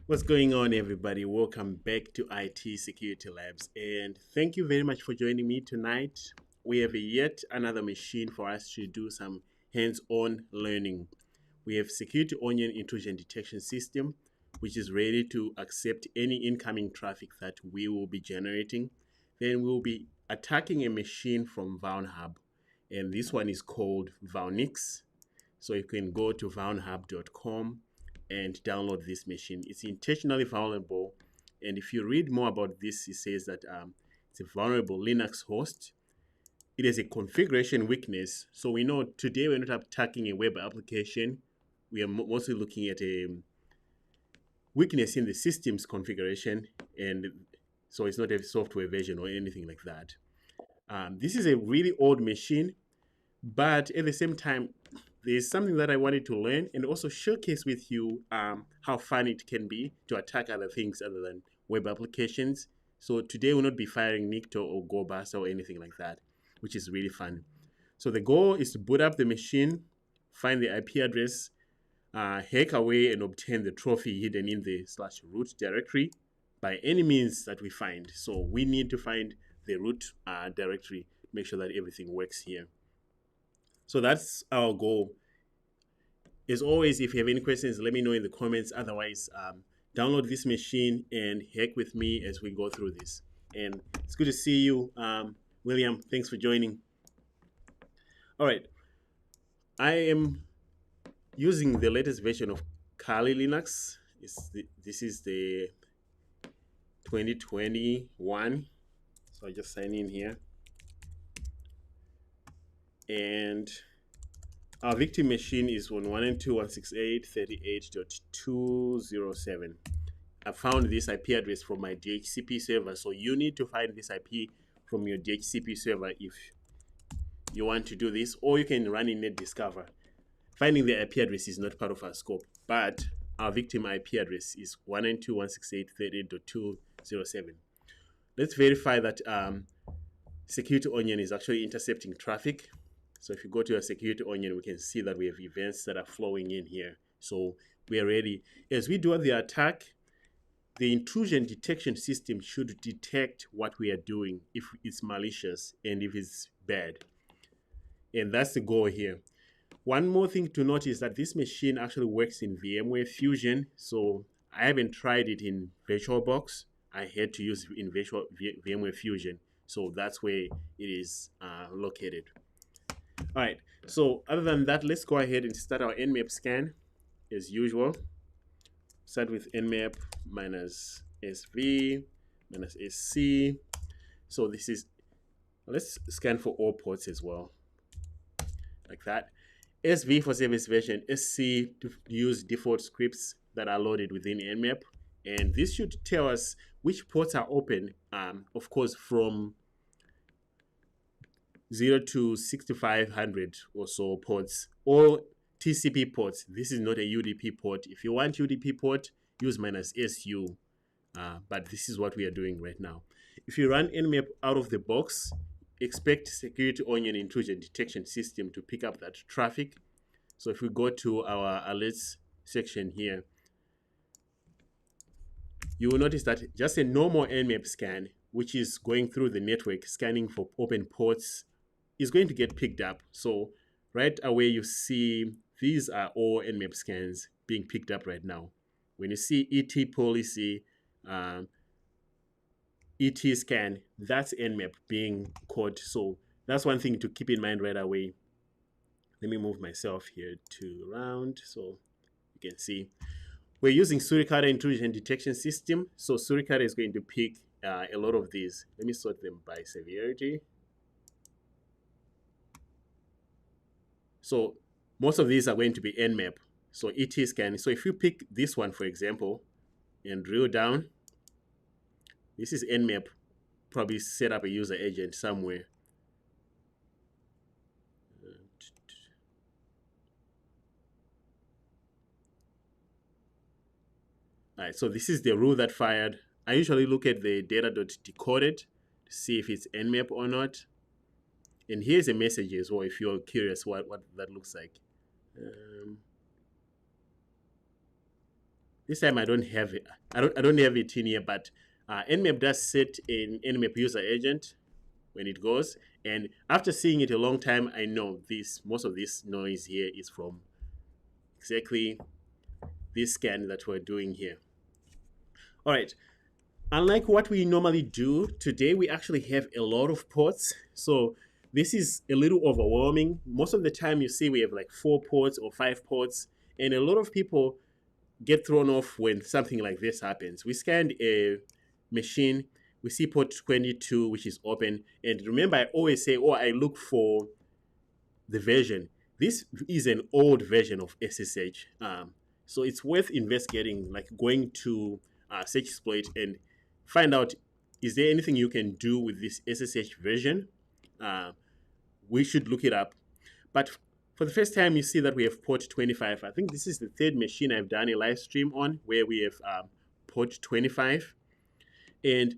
What's going on, everybody? Welcome back to IT Security Labs, and thank you very much for joining me tonight. We have yet another machine for us to do some hands-on learning. We have Security Onion intrusion detection system, which is ready to accept any incoming traffic that we will be generating. Then we'll be attacking a machine from Vulnhub, and this one is called Vulnix. So you can go to vulnhub.com and download this machine. It's intentionally vulnerable. And if you read more about this, it says that it's a vulnerable Linux host. It is a configuration weakness. So we know today we're not attacking a web application. We are mostly looking at a weakness in the system's configuration. And so it's not a software version or anything like that. This is a really old machine, but at the same time, there's something that I wanted to learn and also showcase with you how fun it can be to attack other things other than web applications. So today we'll not be firing Nikto or GoBus or anything like that, which is really fun. So the goal is to boot up the machine, find the IP address, hack away and obtain the trophy hidden in the /root directory by any means that we find. So we need to find the root directory, make sure that everything works here. So that's our goal. As always, if you have any questions, let me know in the comments. Otherwise, download this machine and hack with me as we go through this. And it's good to see you, William. Thanks for joining. All right. I am using the latest version of Kali Linux. This is the 2021. So I just sign in here. And our victim machine is on 192.168.38.207. I found this IP address from my DHCP server, so you need to find this IP from your DHCP server if you want to do this, or you can run in NetDiscover. Finding the IP address is not part of our scope, but our victim IP address is 192.168.38.207. Let's verify that Security Onion is actually intercepting traffic. So if you go to a Security Onion, we can see that we have events that are flowing in here. So we are ready. As we do the attack, the intrusion detection system should detect what we are doing, if it's malicious and if it's bad. And that's the goal here. One more thing to note is that this machine actually works in VMware Fusion. So I haven't tried it in VirtualBox. I had to use it in VMware Fusion. So that's where it is located. All right, so other than that, let's go ahead and start our Nmap scan as usual. Start with Nmap minus SV minus SC. So this is, let's scan for all ports as well, like that. SV for service version, SC to use default scripts that are loaded within Nmap. And this should tell us which ports are open, of course, from 0 to 6500 or so ports, or TCP ports. This is not a UDP port. If you want UDP port, use -SU, but this is what we are doing right now. If you run Nmap out of the box, expect Security Onion intrusion detection system to pick up that traffic. So if we go to our alerts section here, you will notice that just a normal Nmap scan, which is going through the network, scanning for open ports, is going to get picked up. So right away, you see these are all Nmap scans being picked up right now. When you see ET policy, ET scan, that's Nmap being caught. So that's one thing to keep in mind right away. Let me move myself here to around so you can see. We're using Suricata intrusion detection system. So Suricata is going to pick a lot of these. Let me sort them by severity. So most of these are going to be Nmap. So ET scan. So if you pick this one, for example, and drill down, this is Nmap. Probably set up a user agent somewhere. All right, so this is the rule that fired. I usually look at the data.decoded to see if it's Nmap or not. And here's a message as well if you're curious what that looks like. This time I don't have it. I don't have it in here, but Nmap does set an Nmap user agent when it goes. And after seeing it a long time, I know most of this noise here is from exactly this scan that we're doing here. All right. Unlike what we normally do, today we actually have a lot of ports. So this is a little overwhelming. Most of the time you see we have like 4 ports or 5 ports, and a lot of people get thrown off when something like this happens. We scanned a machine, we see port 22, which is open. And remember, I always say, oh, I look for the version. This is an old version of SSH. So it's worth investigating, like going to search exploit and find out, is there anything you can do with this SSH version? We should look it up. But for the first time, you see that we have port 25. I think this is the third machine I've done a live stream on where we have port 25. And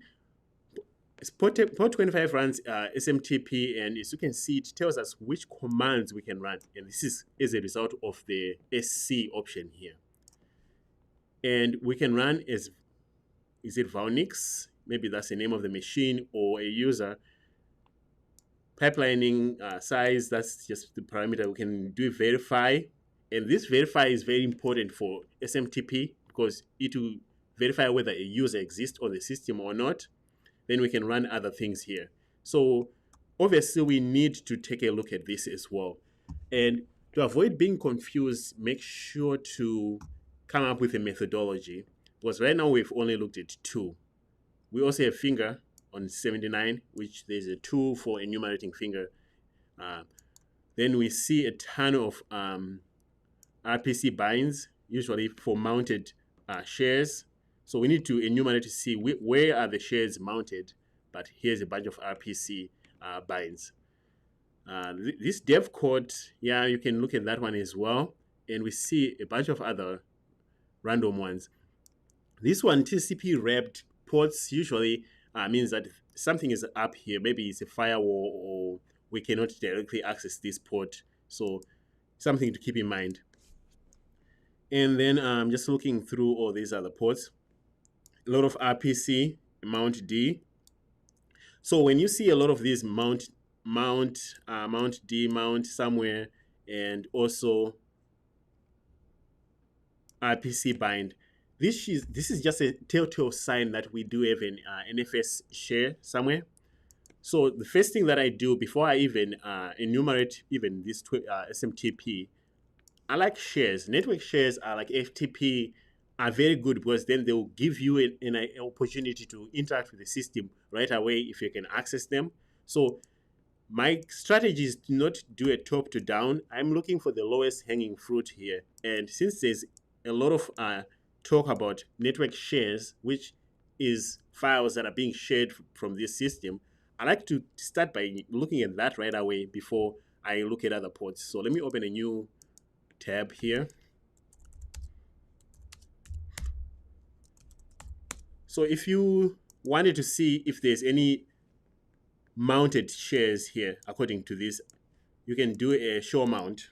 port 25 runs SMTP, and as you can see, it tells us which commands we can run. And this is as a result of the SC option here. And we can run as, is it Vulnix? Maybe that's the name of the machine, or a user. Pipelining size, that's just the parameter. We can do verify. And this verify is very important for SMTP because it will verify whether a user exists on the system or not. Then we can run other things here. So obviously we need to take a look at this as well. And to avoid being confused, make sure to come up with a methodology, because right now we've only looked at 2. We also have finger on 79, which there's a tool for enumerating finger. Then we see a ton of RPC binds, usually for mounted shares. So we need to enumerate to see where are the shares mounted, but here's a bunch of RPC binds. This dev code, yeah, you can look at that one as well. And we see a bunch of other random ones. This one, TCP wrapped ports, usually means that something is up here. Maybe it's a firewall, or we cannot directly access this port. So something to keep in mind. And then just looking through all these other ports, a lot of RPC, mount D. So when you see a lot of these mount D, mount somewhere, and also RPC bind, this is just a telltale sign that we do have an NFS share somewhere. So the first thing that I do before I even enumerate even this SMTP, I like shares. Network shares are like FTP, are very good because then they will give you an opportunity to interact with the system right away if you can access them. So my strategy is to not do a top to down. I'm looking for the lowest hanging fruit here. And since there's a lot of talk about network shares, which is files that are being shared from this system, I like to start by looking at that right away before I look at other ports. So let me open a new tab here. So if you wanted to see if there's any mounted shares here, according to this, you can do a show mount.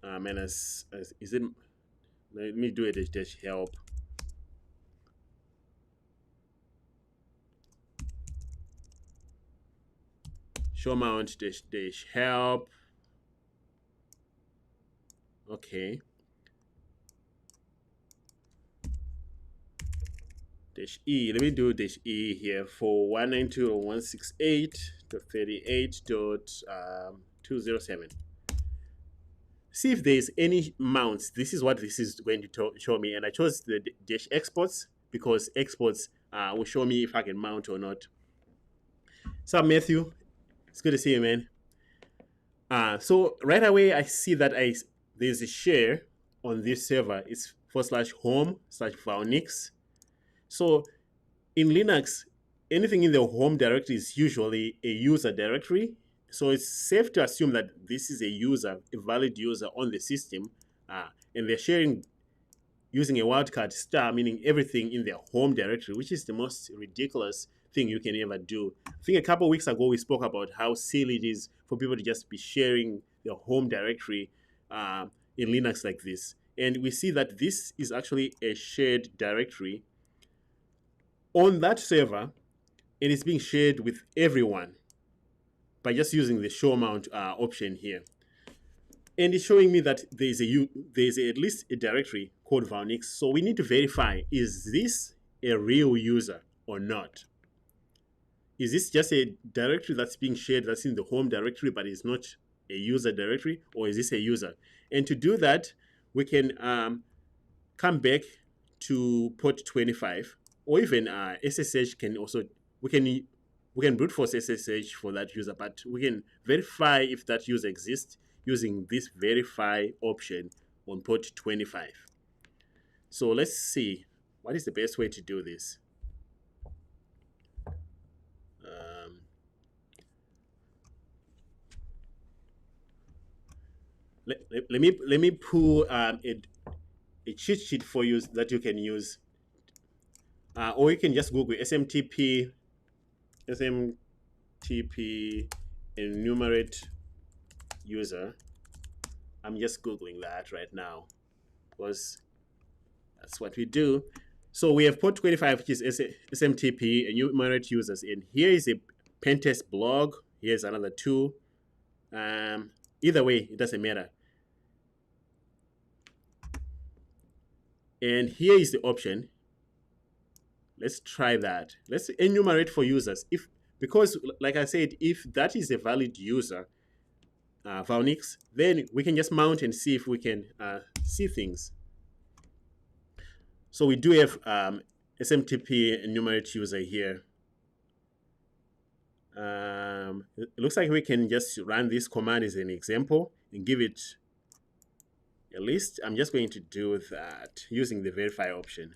And is it? Let me do it as help. Show mount dash help. Okay. Dash E. Let me do dash E here for 192.168.38.207. See if there's any mounts. This is what this is going to show me. And I chose the dash exports because exports will show me if I can mount or not. What's up, Matthew? It's good to see you, man. So right away, I see that there's a share on this server. It's /home/Vulnix. So in Linux, anything in the home directory is usually a user directory. So it's safe to assume that this is a user, a valid user on the system, and they're sharing using a wildcard star, meaning everything in their home directory, which is the most ridiculous thing you can ever do. I think a couple of weeks ago, we spoke about how silly it is for people to just be sharing their home directory in Linux like this. And we see that this is actually a shared directory on that server, and it's being shared with everyone by just using the show mount option here. And it's showing me that there's at least a directory called Vulnix. So we need to verify, is this a real user or not? Is this just a directory that's being shared that's in the home directory but is not a user directory, or is this a user? And to do that, we can come back to port 25, or even SSH can also, we can brute force SSH for that user, but we can verify if that user exists using this verify option on port 25. So let's see, what is the best way to do this? Let me pull a cheat sheet for you that you can use, or you can just Google SMTP enumerate user. I'm just Googling that right now because that's what we do. So we have port 25, which is SMTP enumerate users, and here is a pentest blog. Here's another two. Either way, it doesn't matter. And here is the option. Let's try that. Let's enumerate for users. Because like I said, if that is a valid user, Vulnix, then we can just mount and see if we can see things. So we do have SMTP enumerate user here. It looks like we can just run this command as an example and give it a list. I'm just going to do that using the verify option.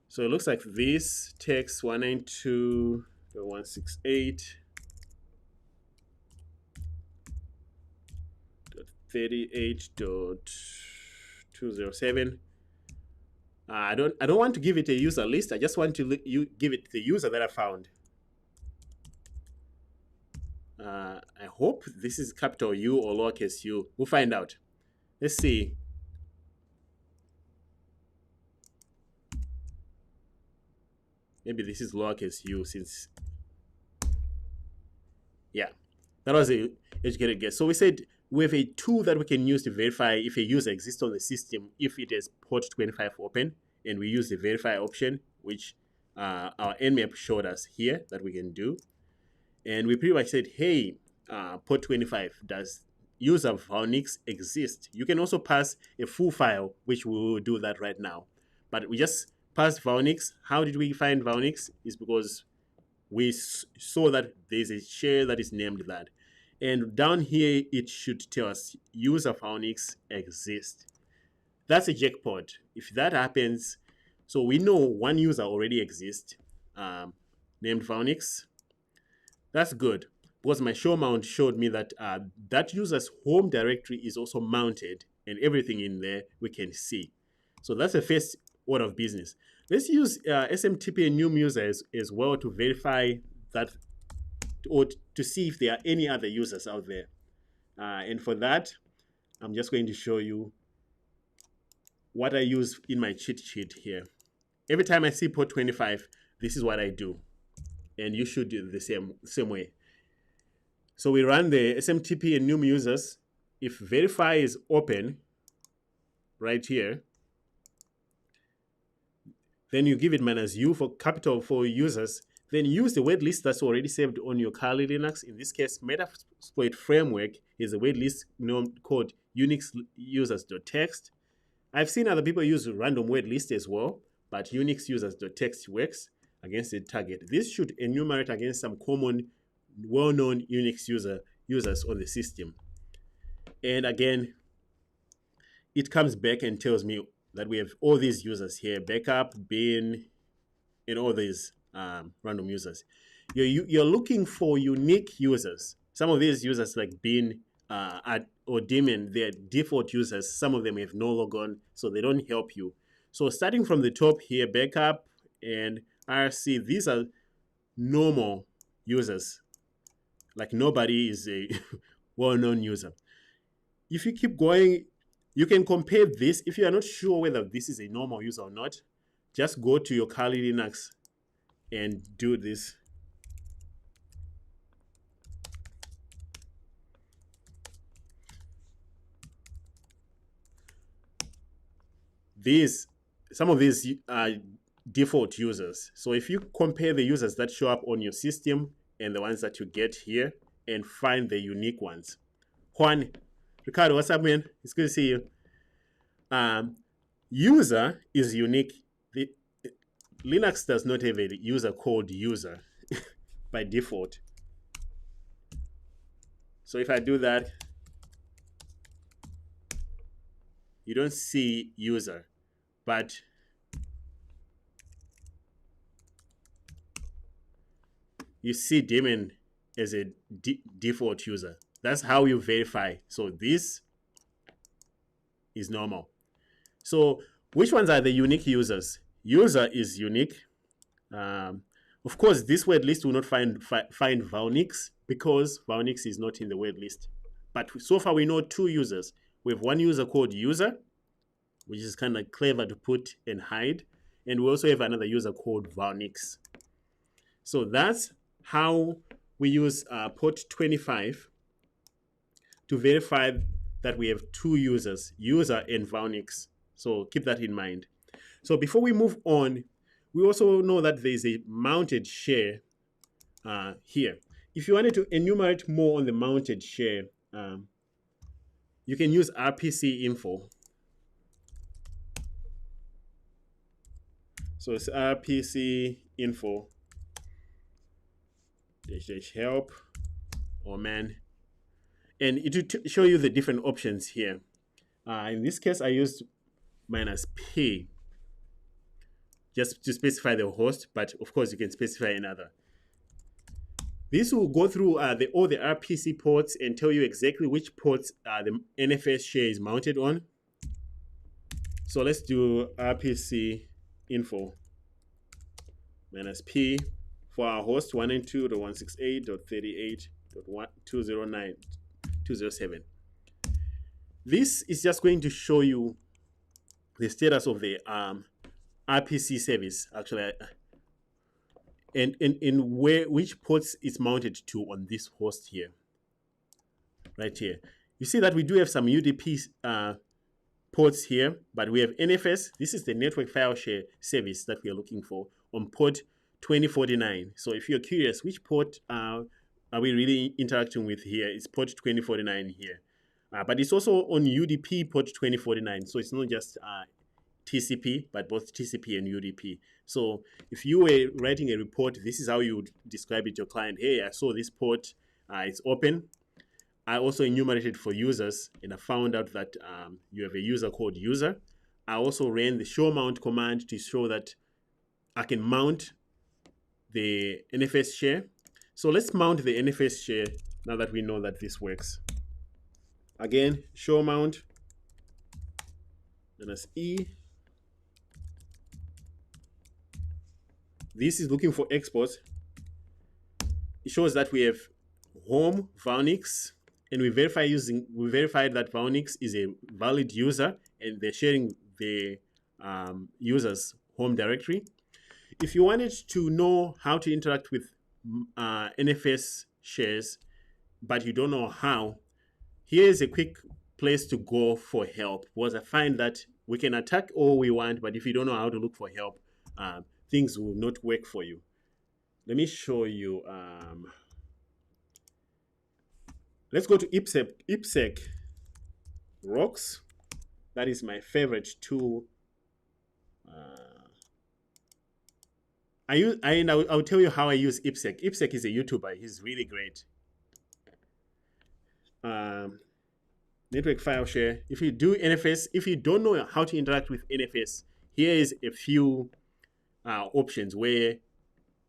So it looks like this takes 192.168.38.207. I don't want to give it a user list. I just want to give it the user that I found. I hope this is capital U or lowercase u. We'll find out. Let's see. Maybe this is lowercase u, since, yeah, that was a educated guess. So we said we have a tool that we can use to verify if a user exists on the system if it has port 25 open, and we use the verify option, which our Nmap showed us here that we can do. And we pretty much said, hey, port 25, does user Vulnix exist? You can also pass a full file, which we will do that right now. But we just passed Vulnix. How did we find Vulnix? Is because we saw that there's a share that is named that. And down here, it should tell us user Vulnix exists. That's a jackpot. If that happens, so we know one user already exists, named Vulnix. That's good, because my show mount showed me that that user's home directory is also mounted, and everything in there we can see. So that's the first order of business. Let's use SMTP enum users as well to verify that, or to see if there are any other users out there. And for that, I'm just going to show you what I use in my cheat sheet here. Every time I see port 25, this is what I do. And you should do the same way. So we run the SMTP enum users. If verify is open right here, then you give it -u for capital for users. Then use the word list that's already saved on your Kali Linux. In this case, Metasploit framework is a word list called Unix users.txt. I've seen other people use random word list as well, but Unix users.txt works against the target. This should enumerate against some common, well-known Unix users on the system. And again, it comes back and tells me that we have all these users here: backup, bin, and all these random users. You're looking for unique users. Some of these users, like bin or daemon, they're default users. Some of them have no logon, so they don't help you. So starting from the top here, backup and RC, these are normal users. Like nobody is well-known user. If you keep going, you can compare this. If you are not sure whether this is a normal user or not, just go to your Kali Linux and do this. Some of these are default users. So if you compare the users that show up on your system and the ones that you get here and find the unique ones. Juan, Ricardo, what's up, man? It's good to see you. User is unique. Linux does not have a user called user by default. So if I do that, you don't see user, but you see daemon as a default user. That's how you verify. So this is normal. So which ones are the unique users? User is unique. Of course, this word list will not find Vulnix because Vulnix is not in the word list. But so far we know two users. We have one user called user, which is kind of clever to put and hide. And we also have another user called Vulnix. So that's how we use port 25 to verify that we have two users, user and Vulnix. So keep that in mind. So before we move on, we also know that there is a mounted share here. If you wanted to enumerate more on the mounted share, you can use RPC info. So it's RPC info help or man, and it will show you the different options here. In this case, I used -p just to specify the host, but of course you can specify another. This will go through all the RPC ports and tell you exactly which ports the NFS share is mounted on. So let's do RPC info -p for our host 192.168.38.209.207. This is just going to show you the status of the RPC service, actually, and which ports it's mounted to on this host here, right here. You see that we do have some UDP ports here, but we have NFS. This is the network file share service that we are looking for on port 2049. So if you're curious, which port are we really interacting with here? It's port 2049 here. But it's also on UDP port 2049. So it's not just TCP, but both TCP and UDP. So if you were writing a report, this is how you would describe it to your client. Hey, I saw this port, it's open. I also enumerated for users, and I found out that you have a user called user. I also ran the show mount command to show that I can mount the NFS share. So let's mount the NFS share now that we know that this works. Again, show mount, -e. This is looking for exports. It shows that we have home Vulnix, and we verified that Vulnix is a valid user, and they're sharing the user's home directory. If you wanted to know how to interact with NFS shares, but you don't know how, here's a quick place to go for help, because I find that we can attack all we want, but if you don't know how to look for help, things will not work for you. Let me show you. Let's go to IPsec Rocks. That is my favorite tool. I'll tell you how I use IPsec. IPsec is a YouTuber. He's really great. Network file share. If you do NFS, if you don't know how to interact with NFS, here is a few options where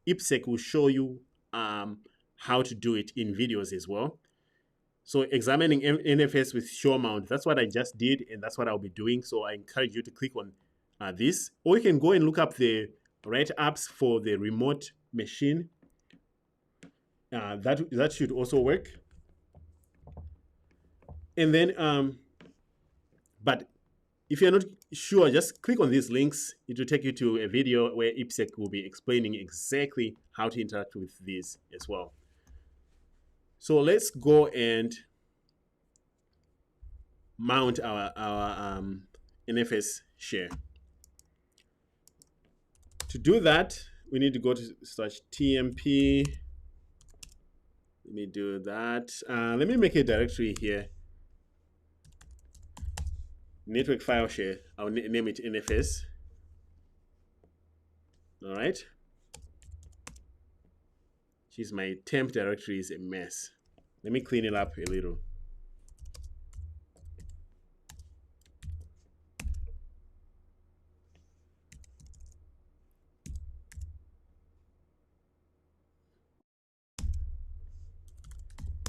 IPsec will show you how to do it in videos as well. So examining NFS with show mount, that's what I just did, and that's what I'll be doing. So I encourage you to click on this, or you can go and look up the right apps for the remote machine. That should also work. And then, but if you're not sure, just click on these links. It will take you to a video where IPSec will be explaining exactly how to interact with these as well. So let's go and mount our NFS share. To do that, we need to go to /tmp. Let me do that. Let me make a directory here. Network file share. I'll name it NFS. All right. Geez, my temp directory is a mess. Let me clean it up a little.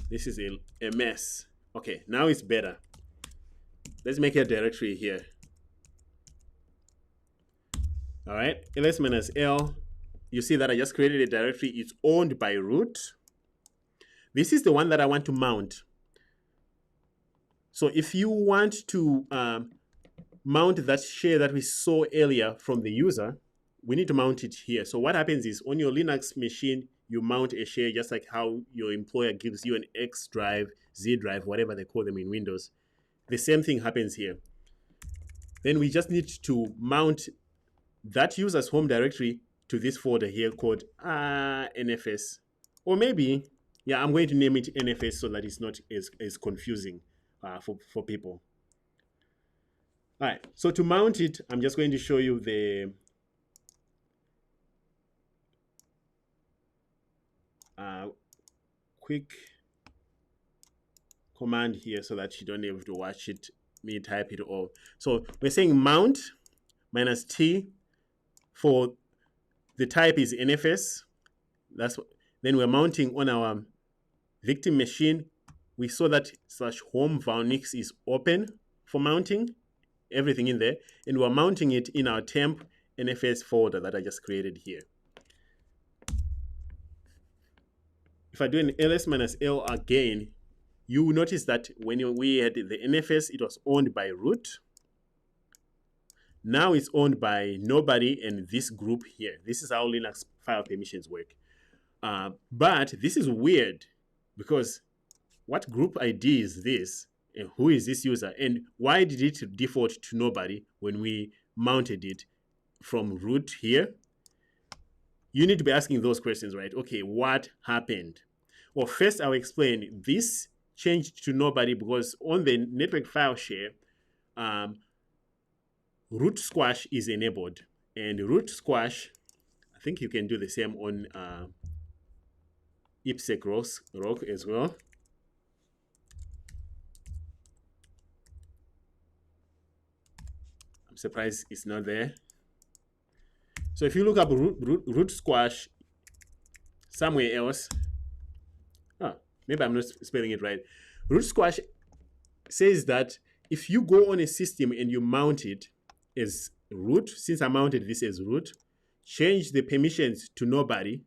This is a mess. Okay, now it's better. Let's make a directory here. All right, ls-l. You see that I just created a directory. It's owned by root. This is the one that I want to mount. So if you want to mount that share that we saw earlier from the user, we need to mount it here. So what happens is on your Linux machine, you mount a share just like how your employer gives you an X drive, Z drive, whatever they call them in Windows. The same thing happens here. Then we just need to mount that user's home directory to this folder here called NFS. Or maybe, yeah, I'm going to name it NFS so that it's not as confusing for people. All right, so to mount it, I'm just going to show you the quick command here so that you don't have to watch it, me type it all. So we're saying mount -t for the type is NFS. That's what, then we're mounting on our victim machine. We saw that /home Vulnix is open for mounting everything in there, and we're mounting it in our temp NFS folder that I just created here. If I do an ls-l again, you will notice that when we had the NFS, it was owned by root. Now it's owned by nobody and this group here. This is how Linux file permissions work. But this is weird because what group ID is this? And who is this user? And why did it default to nobody when we mounted it from root here? You need to be asking those questions, right? Okay, what happened? Well, first I'll explain. This changed to nobody because on the network file share, root squash is enabled. And root squash, I think you can do the same on IPSec rock as well. I'm surprised it's not there. So if you look up root squash somewhere else, maybe I'm not spelling it right. Root squash says that if you go on a system and you mount it as root, since I mounted this as root, change the permissions to nobody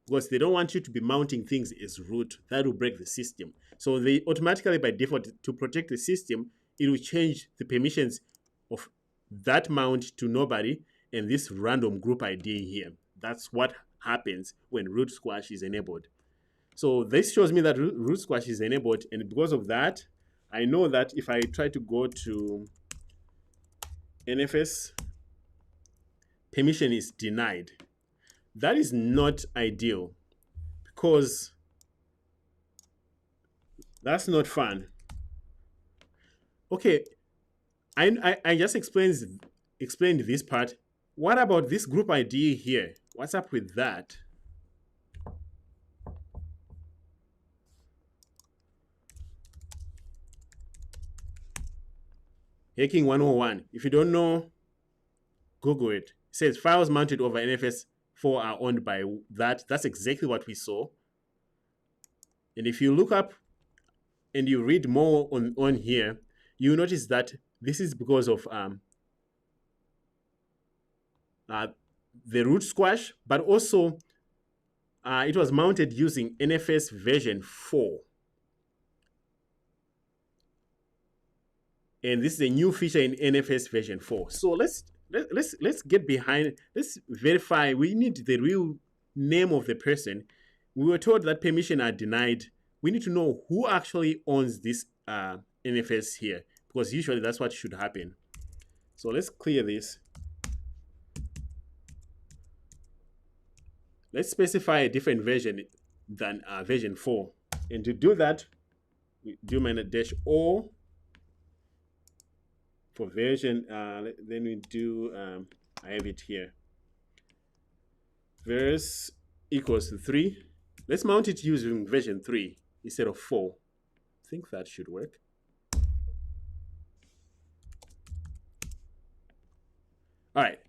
because they don't want you to be mounting things as root. That will break the system. So they automatically, by default, to protect the system, it will change the permissions of that mount to nobody and this random group ID here. That's what happens when root squash is enabled. So this shows me that root squash is enabled, and because of that, I know that if I try to go to NFS, permission is denied. That is not ideal because that's not fun. Okay, I just explained this part. What about this group ID here? What's up with that? Hacking 101. If you don't know, Google it. It says files mounted over NFS 4 are owned by that. That's exactly what we saw. And if you look up and you read more on here, you notice that this is because of the root squash, but also it was mounted using NFS version 4. And this is a new feature in NFS version 4. So let's get behind. Let's verify. We need the real name of the person. We were told that permission are denied. We need to know who actually owns this NFS here, because usually that's what should happen. So let's clear this. Let's specify a different version than version 4. And to do that, we do --o for version. Then we do, I have it here. Vers equals to 3. Let's mount it using version 3 instead of 4. I think that should work. All right,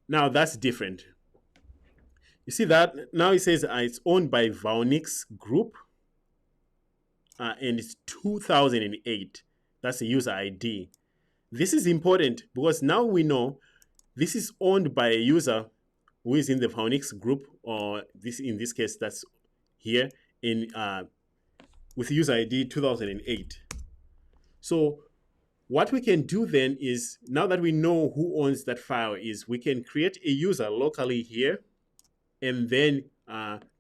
now that's different. You see that now it says it's owned by Vulnix Group, and it's 2008. That's the user ID. This is important because now we know this is owned by a user who is in the Vulnix group, or in this case that's here in with user ID 2008. So what we can do then is, now that we know who owns that file, is we can create a user locally here and then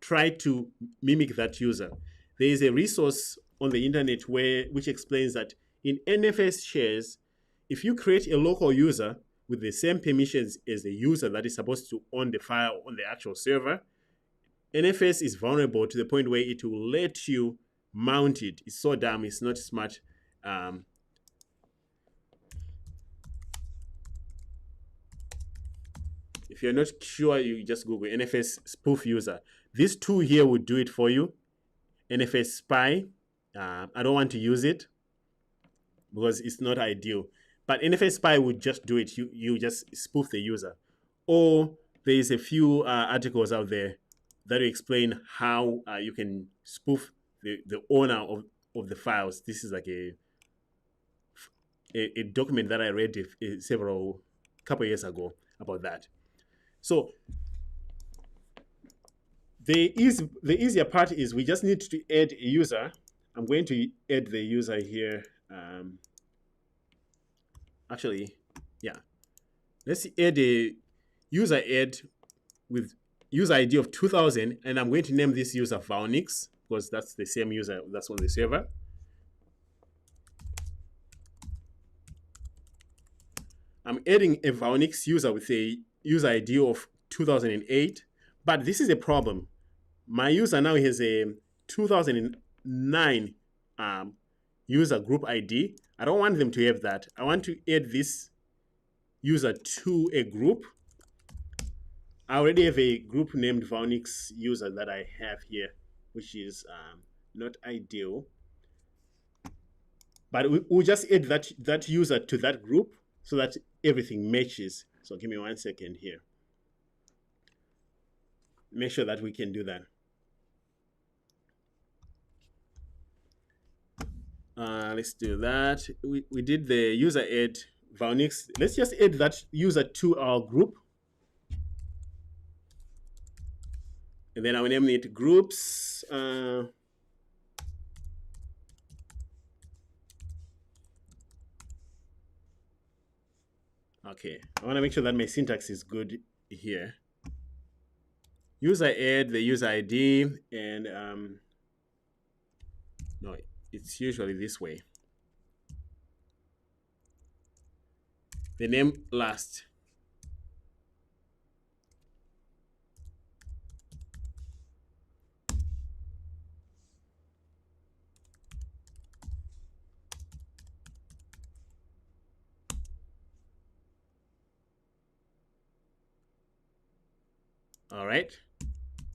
try to mimic that user. There is a resource on the internet which explains that in NFS shares, if you create a local user with the same permissions as the user that is supposed to own the file on the actual server, NFS is vulnerable to the point where it will let you mount it. It's so dumb, it's not smart. If you're not sure, you just Google NFS spoof user. This tool here will do it for you. NFS spy. I don't want to use it because it's not ideal. But NFS spy would just do it. You just spoof the user. Or there is a few articles out there that will explain how you can spoof the owner of the files. This is like a document that I read couple years ago about that. So the easier part is we just need to add a user. I'm going to add the user here. Actually, yeah. Let's add a user with user ID of 2000, and I'm going to name this user Vulnix because that's the same user that's on the server. I'm adding a Vulnix user with a user ID of 2008, but this is a problem. My user now has a 2009 user group ID. I don't want them to have that. I want to add this user to a group. I already have a group named Vulnix user that I have here, which is not ideal. But we'll just add that user to that group so that everything matches. So give me 1 second here. Make sure that we can do that. Let's do that. We did the user add Vulnix. Let's just add that user to our group. And then I will name it groups. Okay, I want to make sure that my syntax is good here. User add the user ID, and no, it's usually this way. The name last. All right,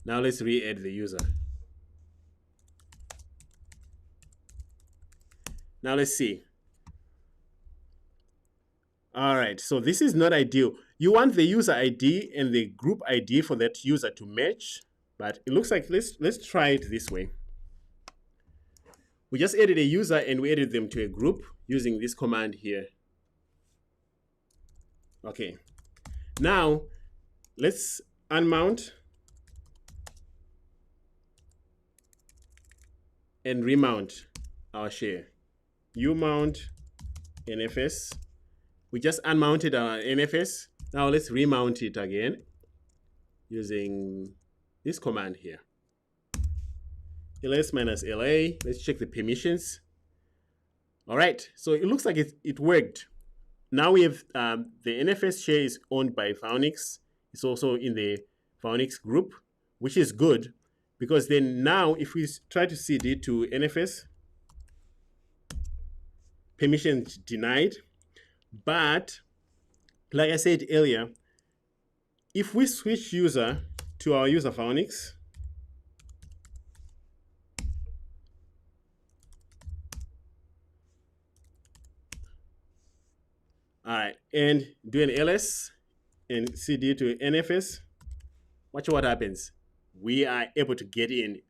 now let's re-add the user. Now let's see. All right, so this is not ideal. You want the user ID and the group ID for that user to match, but it looks like let's try it this way. We just added a user and we added them to a group using this command here. Okay, now let's unmount and remount our share. Umount NFS. We just unmounted our NFS. Now let's remount it again using this command here. ls minus la. Let's check the permissions. All right, so it looks like it worked. Now we have the NFS share is owned by Vulnix. It's also in the Vulnix group, which is good because then now if we try to cd to NFS, permissions denied. But like I said earlier, if we switch user to our user Vulnix, all right, and do an ls and cd to NFS, watch what happens. We are able to get in.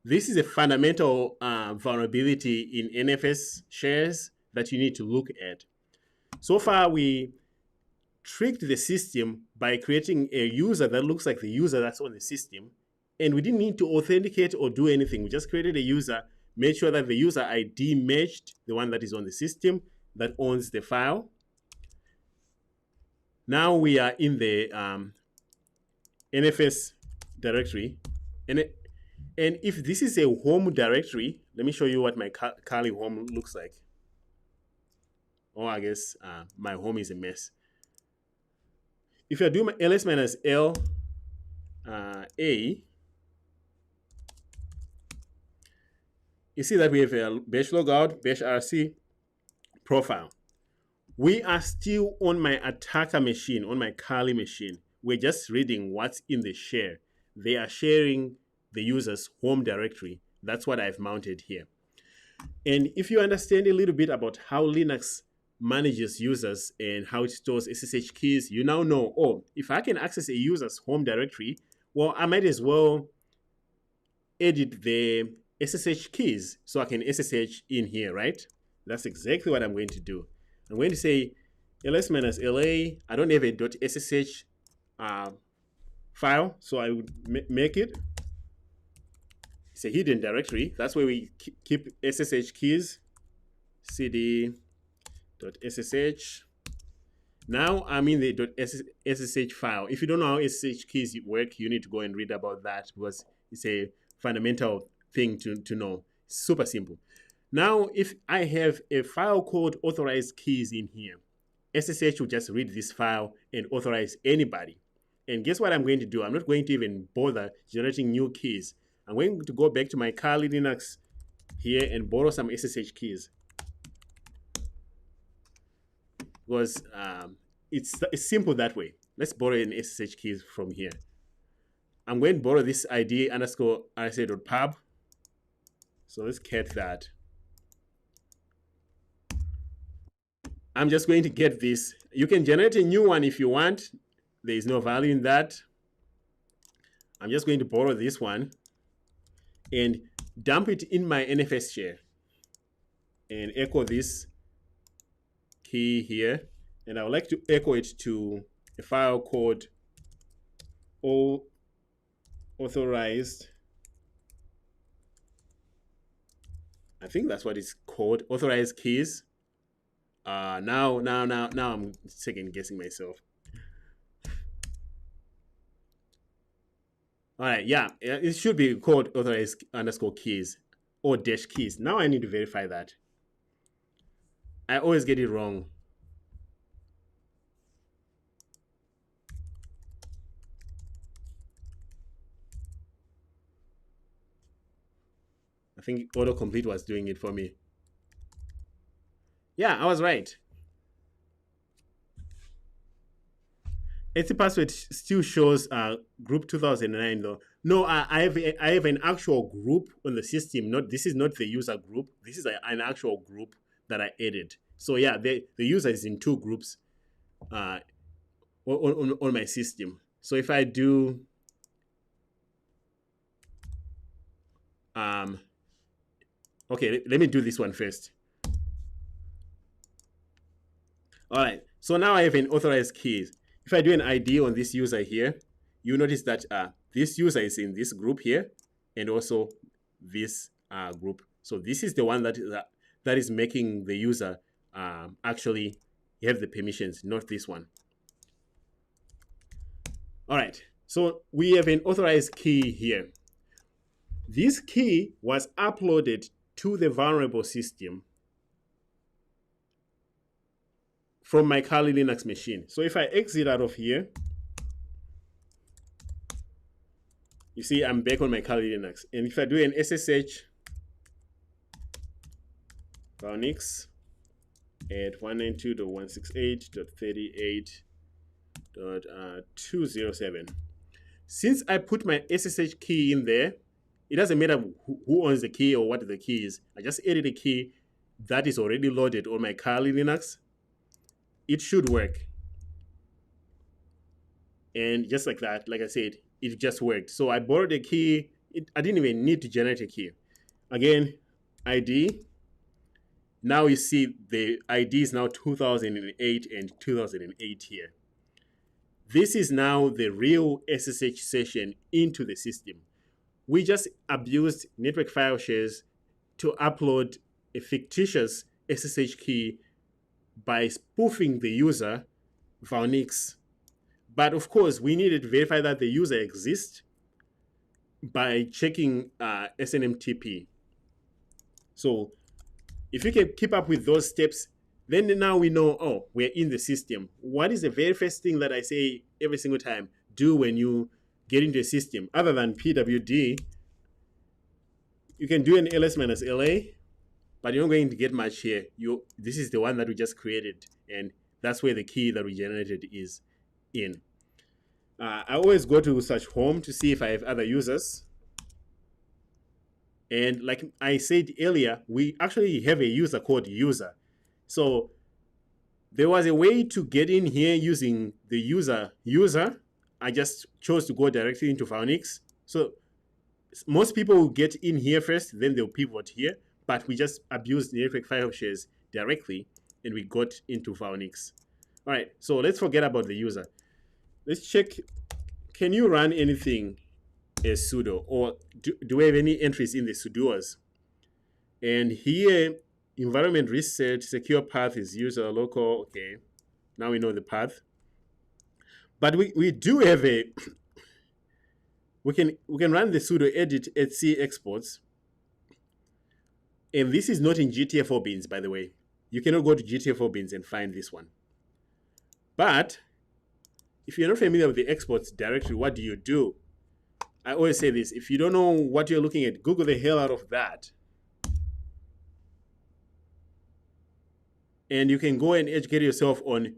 This is a fundamental vulnerability in NFS shares that you need to look at. So far, we tricked the system by creating a user that looks like the user that's on the system. And we didn't need to authenticate or do anything. We just created a user, made sure that the user ID matched the one that is on the system that owns the file. Now we are in the NFS directory. And if this is a home directory, let me show you what my curly home looks like. Or I guess my home is a mess. If I do my ls minus l a, you see that we have a bash logout, bash rc profile. We are still on my attacker machine, on my curly machine. We're just reading what's in the share. They are sharing the user's home directory. That's what I've mounted here. And if you understand a little bit about how Linux manages users and how it stores SSH keys, you now know, oh, if I can access a user's home directory, well, I might as well edit the SSH keys so I can SSH in here, right? That's exactly what I'm going to do. I'm going to say ls minus la. I don't have a .ssh file, so I would make it. It's a hidden directory. That's where we keep SSH keys. cd .ssh. Now I'm in the .ssh file. If you don't know how SSH keys work, you need to go and read about that because it's a fundamental thing to know. Super simple. Now, if I have a file called authorized keys in here, SSH will just read this file and authorize anybody. And guess what I'm going to do? I'm not going to even bother generating new keys. I'm going to go back to my Kali Linux here and borrow some SSH keys. Because it's simple that way. Let's borrow an SSH keys from here. I'm going to borrow this ID underscore rsa.pub. So let's cat that. I'm just going to get this. You can generate a new one if you want. There is no value in that. I'm just going to borrow this one and dump it in my NFS share and echo this key here. And I would like to echo it to a file called authorized. I think that's what it's called, authorized keys. Now I'm second guessing myself. All right, yeah, it should be called authorized underscore keys or dash keys. Now I need to verify that. I always get it wrong. I think autocomplete was doing it for me. Yeah, I was right. Etsy password still shows group 2009 though. No, I have an actual group on the system. This is not the user group. This is an actual group that I added. So yeah, the user is in two groups on my system. So if I do okay, let me do this one first. All right, so now I have an authorized keys. If I do an ID on this user here, you notice that this user is in this group here and also this group. So this is the one that is making the user actually have the permissions, not this one. All right, so we have an authorized key here. This key was uploaded to the vulnerable system from my Kali Linux machine. So if I exit out of here, you see I'm back on my Kali Linux. And if I do an SSH Vulnix at 192.168.38.207, since I put my SSH key in there, it doesn't matter who owns the key or what the key is. I just added a key that is already loaded on my Kali Linux. It should work. And just like that, like I said, it just worked. So I borrowed a key. I didn't even need to generate a key. Again, ID. Now you see the ID is now 2008 and 2008 here. This is now the real SSH session into the system. We just abused network file shares to upload a fictitious SSH key by spoofing the user Vulnix. But of course, we needed to verify that the user exists by checking SNMTP. So if you can keep up with those steps, then now we know, oh, we're in the system. What is the very first thing that I say every single time, do when you get into a system? Other than PWD, you can do an ls-la, but you're not going to get much here. This is the one that we just created, and that's where the key that we generated is in. I always go to search home to see if I have other users. And like I said earlier, we actually have a user called user. So there was a way to get in here using the user. I just chose to go directly into Vulnix. So most people will get in here first, then they'll pivot here. But we just abused network file shares directly, and we got into Vulnix. All right, so let's forget about the user. Let's check, can you run anything as sudo, or do we have any entries in the sudoers? And here, environment reset, secure path is user local. Okay, now we know the path. But we do have a, we can run the sudo edit etc exports. And this is not in GTFO bins, by the way. You cannot go to GTFO bins and find this one. But if you're not familiar with the exports directory, what do? I always say this, if you don't know what you're looking at, Google the hell out of that. And you can go and educate yourself on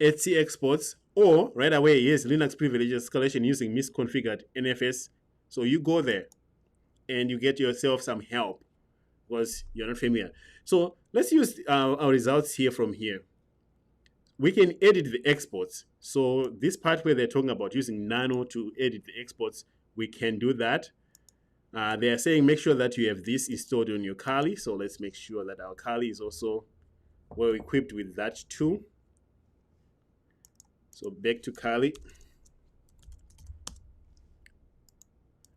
etc exports, or right away, yes, Linux privilege escalation using misconfigured NFS. So you go there and you get yourself some help because you're not familiar. So let's use our results here from here. We can edit the exports. So this part where they're talking about using nano to edit the exports, we can do that. They are saying make sure that you have this installed on your Kali. So let's make sure that our Kali is also well equipped with that too. So back to Kali.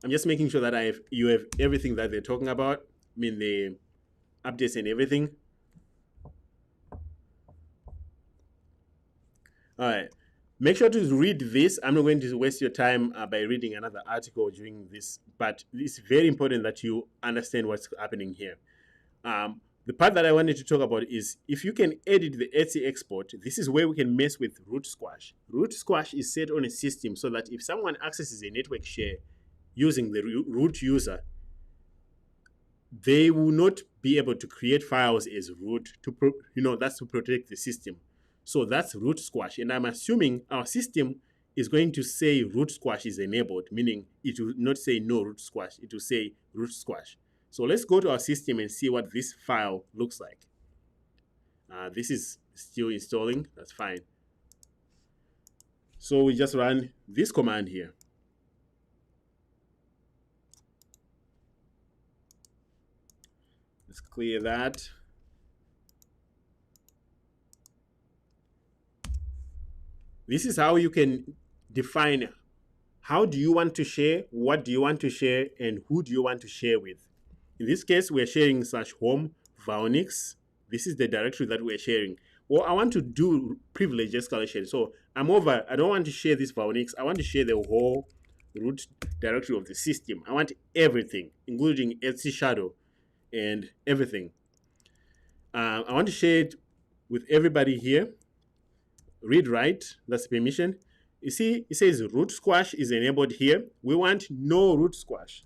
I'm just making sure that you have everything that they're talking about. I mean the updates and everything. All right. Make sure to read this. I'm not going to waste your time by reading another article during this, but it's very important that you understand what's happening here. The part that I wanted to talk about is if you can edit the etc export, this is where we can mess with root squash. Root squash is set on a system so that if someone accesses a network share using the root user, they will not be able to create files as root that's to protect the system. So that's root squash. And I'm assuming our system is going to say root squash is enabled, meaning it will not say no root squash. It will say root squash. So let's go to our system and see what this file looks like. This is still installing. That's fine. So we just run this command here. Let's clear that. This is how you can define how do you want to share, what do you want to share, and who do you want to share with. In this case, we're sharing /home Vulnix This is the directory that we're sharing. Well, I want to do privilege escalation. So I don't want to share this Vulnix. I want to share the whole root directory of the system. I want everything, including Etsy Shadow and everything. I want to share it with everybody here. Read write, that's permission. You see, it says root squash is enabled here. We want no root squash.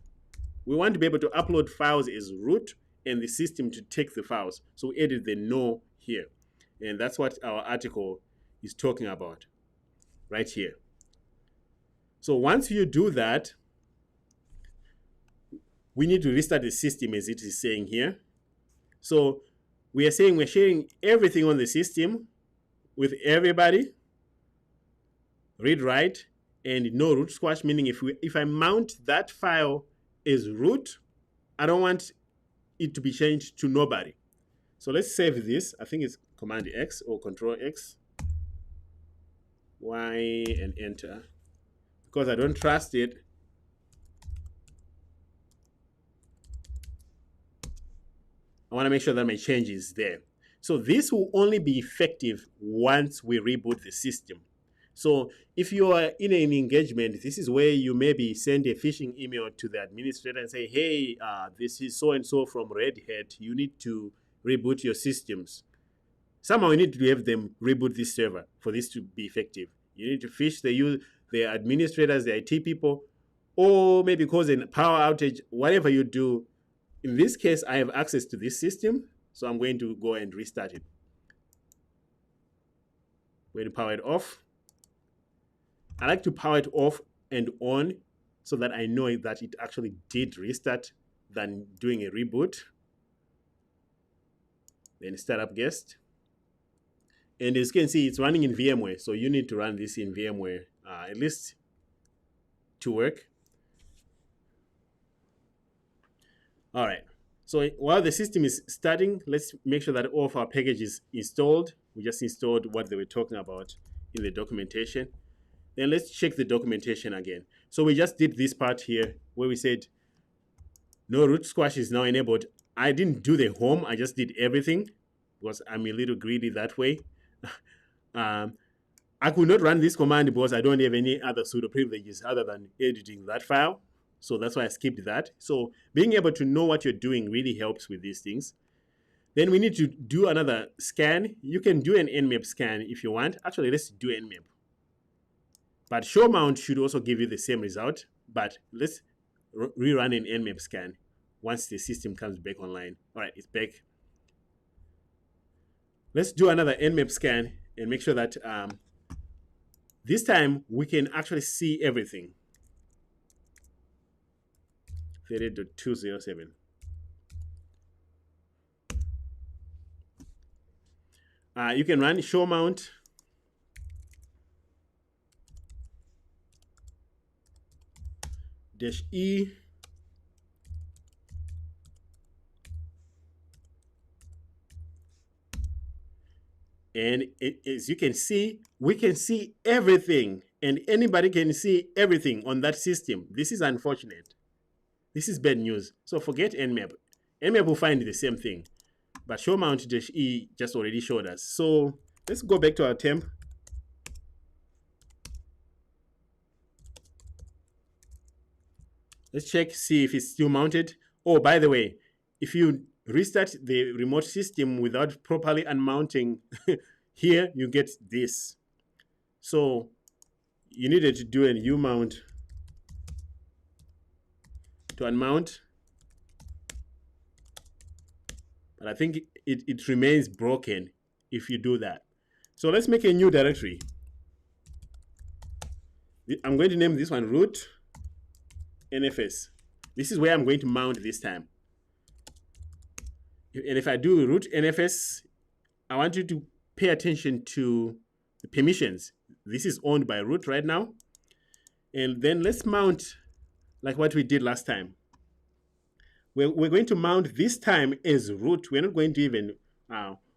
We want to be able to upload files as root and the system to take the files. So we added the no here. And that's what our article is talking about right here. So once you do that, we need to restart the system as it is saying here. So we are saying we're sharing everything on the system with everybody. Read write and no root squash, meaning if I mount that file as root, I don't want it to be changed to nobody. So let's save this. I think it's Command X or Control X, Y, and enter. Because I don't trust it, I want to make sure that my change is there. So this will only be effective once we reboot the system. So if you are in an engagement, this is where you maybe send a phishing email to the administrator and say, hey, this is so-and-so from Red Hat. You need to reboot your systems. Somehow you need to have them reboot this server for this to be effective. You need to phish the administrators, the IT people, or maybe cause a power outage, whatever you do. In this case, I have access to this system, so I'm going to go and restart it. I'm going to power it off. I like to power it off and on so that I know that it actually did restart than doing a reboot. Then start up guest. And as you can see, it's running in VMware. So you need to run this in VMware at least to work. All right. So while the system is starting, let's make sure that all of our packages installed. We just installed what they were talking about in the documentation. Then let's check the documentation again. So we just did this part here where we said no root squash is now enabled. I didn't do the home. I just did everything because I'm a little greedy that way. I could not run this command because I don't have any other pseudo privileges other than editing that file. So that's why I skipped that. So being able to know what you're doing really helps with these things. Then we need to do another scan. You can do an Nmap scan if you want. Actually, let's do Nmap. But show mount should also give you the same result. But let's rerun an Nmap scan once the system comes back online. All right, it's back. Let's do another Nmap scan and make sure that this time we can actually see everything. 30.207. You can run show mount. -E. And as you can see, we can see everything, and anybody can see everything on that system. This is unfortunate. This is bad news. So forget Nmap. Nmap will find the same thing, but show mount -E just already showed us. So let's go back to our temp. Let's check, see if it's still mounted. Oh, by the way, if you restart the remote system without properly unmounting, here you get this. So you needed to do an U-mount to unmount. But I think it remains broken if you do that. So let's make a new directory. I'm going to name this one root NFS. This is where I'm going to mount this time. And if I do root NFS, I want you to pay attention to the permissions. This is owned by root right now. And then let's mount like what we did last time. We're going to mount this time as root. We're not going to even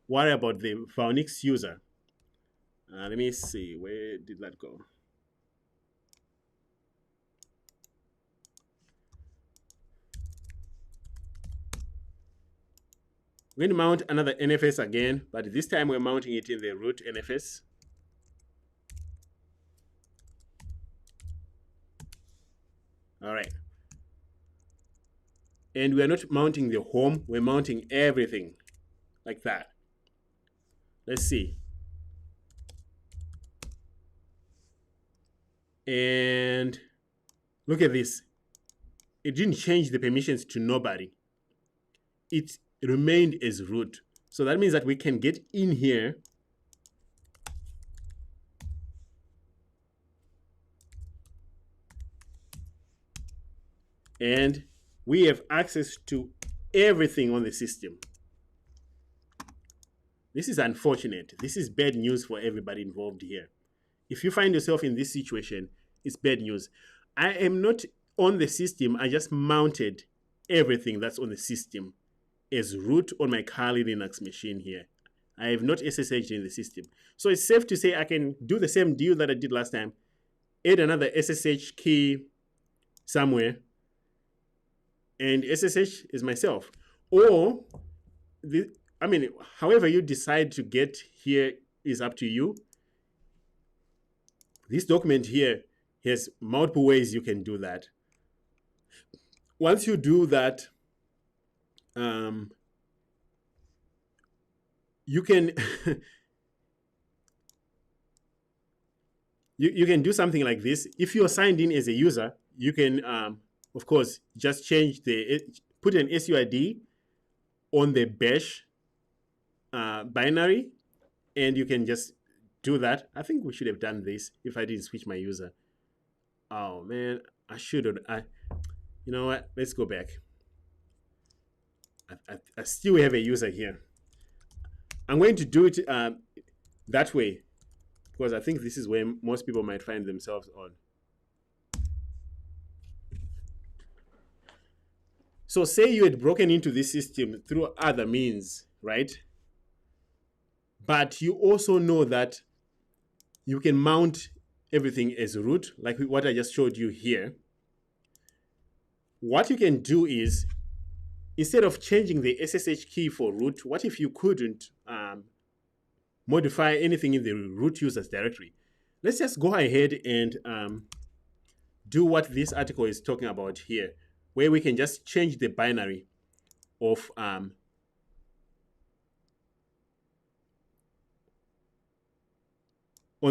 worry about the Vulnix user. Let me see, where did that go? We're going to mount another NFS again, but this time we're mounting it in the root NFS. All right. And we're not mounting the home, we're mounting everything like that. Let's see. And look at this. It didn't change the permissions to nobody. It remained as root. So that means that we can get in here and we have access to everything on the system. This is unfortunate. This is bad news for everybody involved here. If you find yourself in this situation, it's bad news. I am not on the system. I just mounted everything that's on the system as root on my Kali Linux machine here. I have not SSH'd in the system. So it's safe to say I can do the same deal that I did last time, add another SSH key somewhere, and SSH is myself. Or, however you decide to get here is up to you. This document here has multiple ways you can do that. Once you do that, you can you can do something like this. If you're signed in as a user, you can of course just change put an SUID on the bash binary, and you can just do that. I think we should have done this if I didn't switch my user. Oh man, I should have. You know what? Let's go back. I still have a user here. I'm going to do it that way because I think this is where most people might find themselves on. So say you had broken into this system through other means, right? But you also know that you can mount everything as root, like what I just showed you here. What you can do is, instead of changing the SSH key for root, what if you couldn't modify anything in the root users directory? Let's just go ahead and do what this article is talking about here, where we can just change the binary of on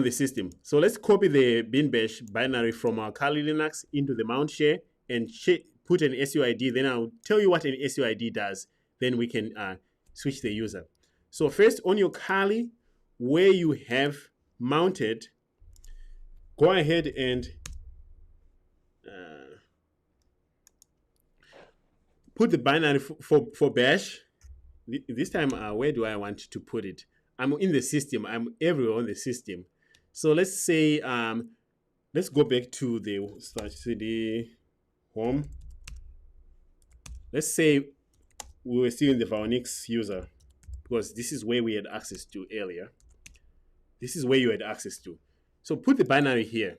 the system. So let's copy the bin bash binary from our Kali Linux into the mount share and put an SUID. Then I'll tell you what an SUID does. Then we can switch the user. So first, on your Kali, where you have mounted, go ahead and put the binary for bash. This time, where do I want to put it? I'm in the system. I'm everywhere on the system. So let's say, let's go back to the /cd home. Let's say we were still in the Vulnix user because this is where we had access to earlier. This is where you had access to. So put the binary here.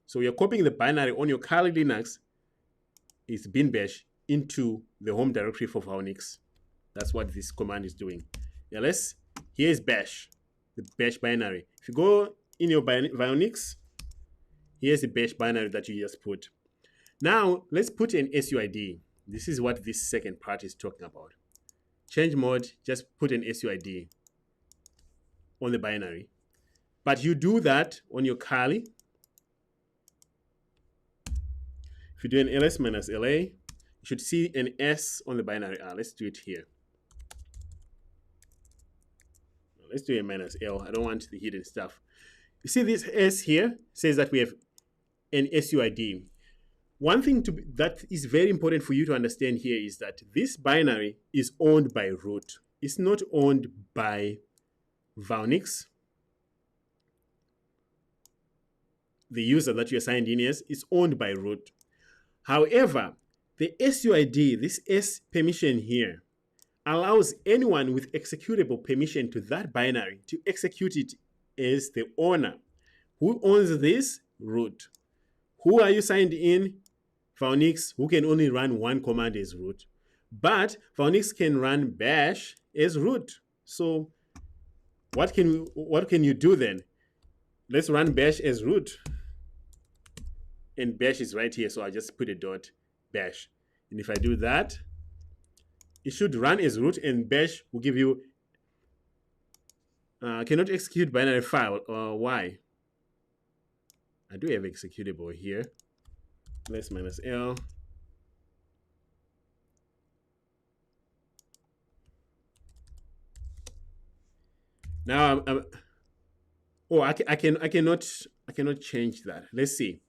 So you're copying the binary on your Kali Linux, it's bin bash, into the home directory for Vulnix. That's what this command is doing. Now here's bash, the bash binary. If you go in your Vulnix, here's the bash binary that you just put. Now let's put an SUID. This is what this second part is talking about. Change mode, just put an SUID on the binary. But you do that on your Kali. If you do an ls -la, you should see an S on the binary. Let's do it here. Let's do a -l. I don't want the hidden stuff. You see this S here says that we have an SUID. One thing that is very important for you to understand here is that this binary is owned by root. It's not owned by Vulnix. The user that you're signed in as is owned by root. However, the SUID, this S permission here, allows anyone with executable permission to that binary to execute it as the owner. Who owns this? Root. Who are you signed in? Vulnix, who can only run one command as root. But Vulnix can run bash as root. So what can you do then? Let's run bash as root. And bash is right here, so I'll just put a dot bash. And if I do that, it should run as root, and bash will give you cannot execute binary file. Why? I do have executable here. Let's -L. Now oh, I cannot change that. Let's see.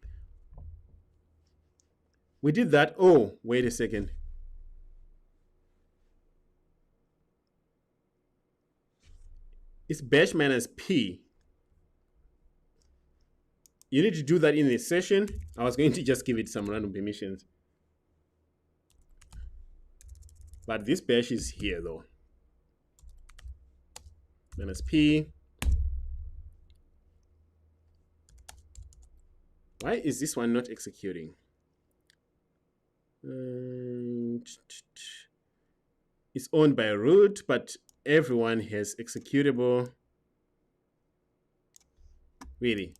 We did that. Oh, wait a second. It's bash -P. You need to do that in a session. I was going to just give it some random permissions. But this bash is here though. -P. Why is this one not executing? It's owned by root, but everyone has executable. Really?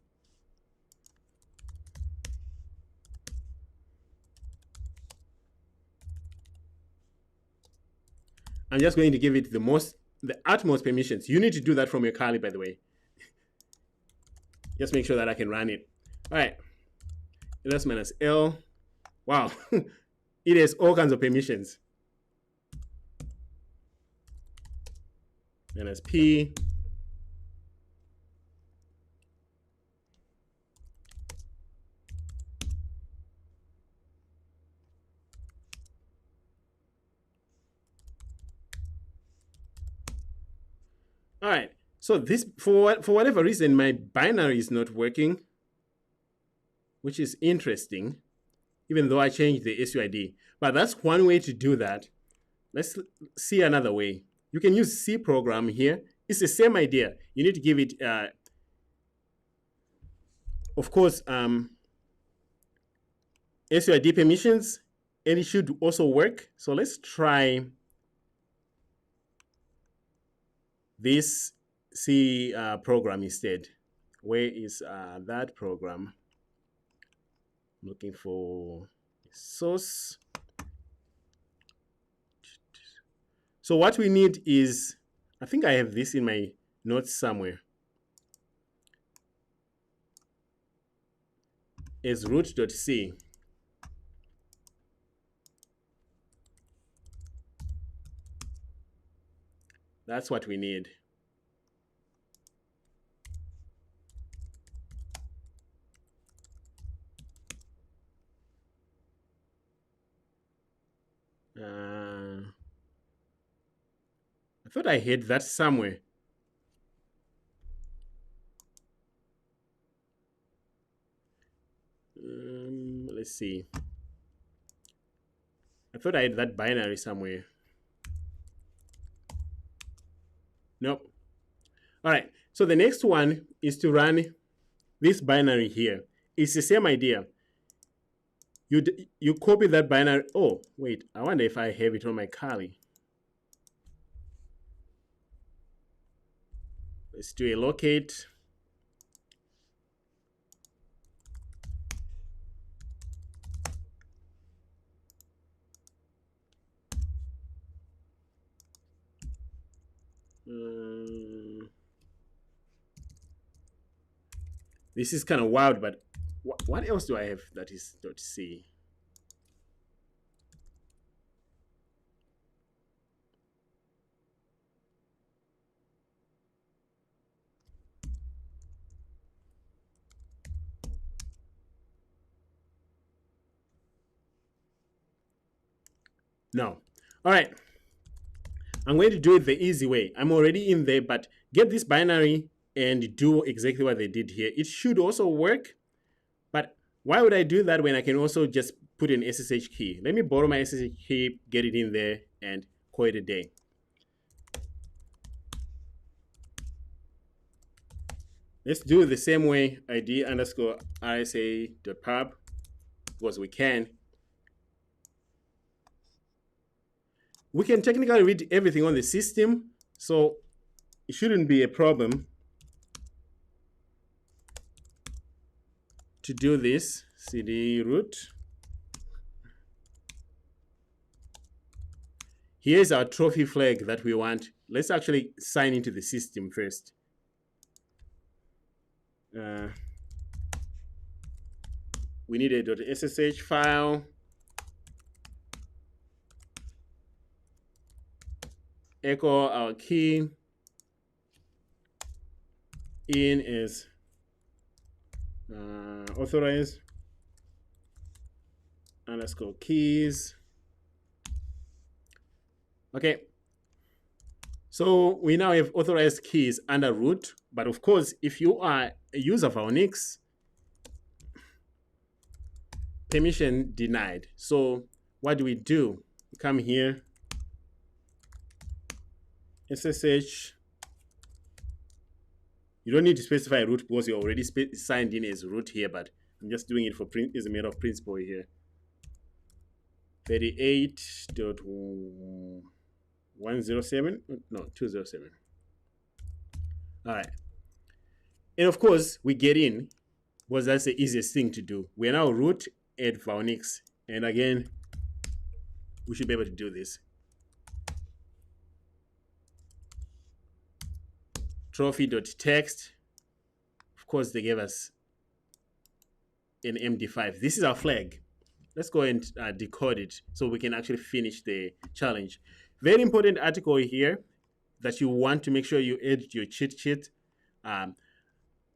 I'm just going to give it the utmost permissions. You need to do that from your Kali, by the way. Just make sure that I can run it. All right. ls -L. Wow. It has all kinds of permissions. -P. All right. So this, for whatever reason, my binary is not working, which is interesting, even though I changed the SUID. But that's one way to do that. Let's see another way. You can use C program here. It's the same idea. You need to give it, of course, SUID permissions, and it should also work. So let's try this C program instead. Where is that program? I'm looking for source. So what we need is, I think I have this in my notes somewhere, is root.c. That's what we need. I thought I had that somewhere. Let's see. I thought I had that binary somewhere. Nope. All right. So the next one is to run this binary here. It's the same idea. You copy that binary. Oh, wait. I wonder if I have it on my Kali. Let's do a locate. This is kind of wild, but what else do I have that is .c? No. All right. I'm going to do it the easy way. I'm already in there, but get this binary and do exactly what they did here. It should also work, but why would I do that when I can also just put an SSH key? Let me borrow my SSH key, get it in there, and call it a day. Let's do it the same way, id_rsa.pub, because we can. We can technically read everything on the system, so it shouldn't be a problem to do this. Cd root. Here's our trophy flag that we want. Let's actually sign into the system first. We need a .ssh file. Echo our key. In is authorize underscore keys. Okay. So we now have authorized keys under root, but of course, if you are a user of Vulnix, permission denied. So what do? We come here, SSH. You don't need to specify root because you're already signed in as root here, but I'm just doing it for as a matter of principle here. 38.107, no, 207. All right. And of course, we get in because that's the easiest thing to do. We're now root at Vulnix. And again, we should be able to do this. Trophy.text. Of course, they gave us an MD5. This is our flag. Let's go and decode it so we can actually finish the challenge. Very important article here that you want to make sure you add your cheat sheet.